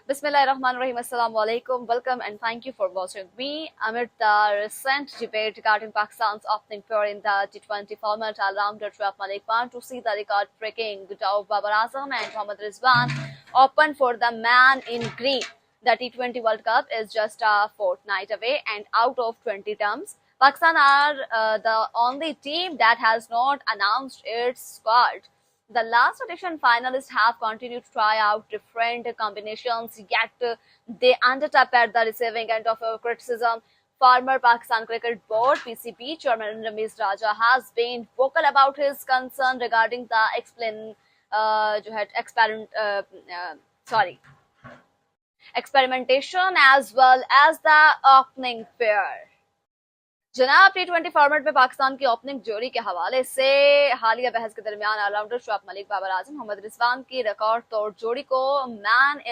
Bismillahirrahmanirrahim. Assalamu alaikum. Welcome and thank you for watching me. Amid the recent debate regarding Pakistan's opening pair in the T20 format, all-rounder Shoaib Malik want to see the record-breaking Daud Babar Azam and Mohammad Rizwan open for the man in green. The T20 World Cup is just a fortnight away, and out of 20 terms, Pakistan are the only team that has not announced its squad. The last edition finalists have continued to try out different combinations, yet they ended up at the receiving end of criticism. Former Pakistan Cricket Board (PCB) Chairman Ramiz Raja has been vocal about his concern regarding the experimentation as well as the opening pair. जनाब T20 format में पाकिस्तान की opening जोड़ी के हवाले से हालिया बहस के दरमियान ऑलराउंडर शोएब मलिक, बाबर आजम, मोहम्मद रिजवान की रिकॉर्ड तोड़ जोड़ी को मैन इन